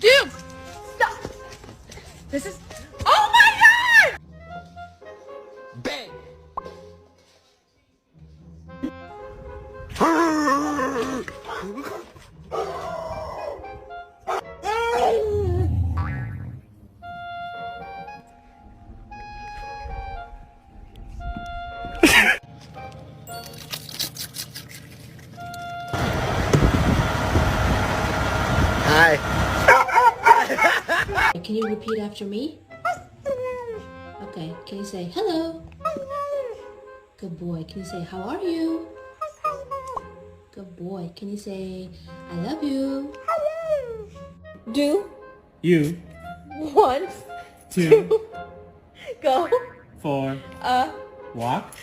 Dude! Stop! This is... Oh my god! Bang! Hi. Can you repeat after me? Okay, can you say hello? Good boy. Can you say how are you? Good boy. Can you say I love you? Do You, once two, go four, walk,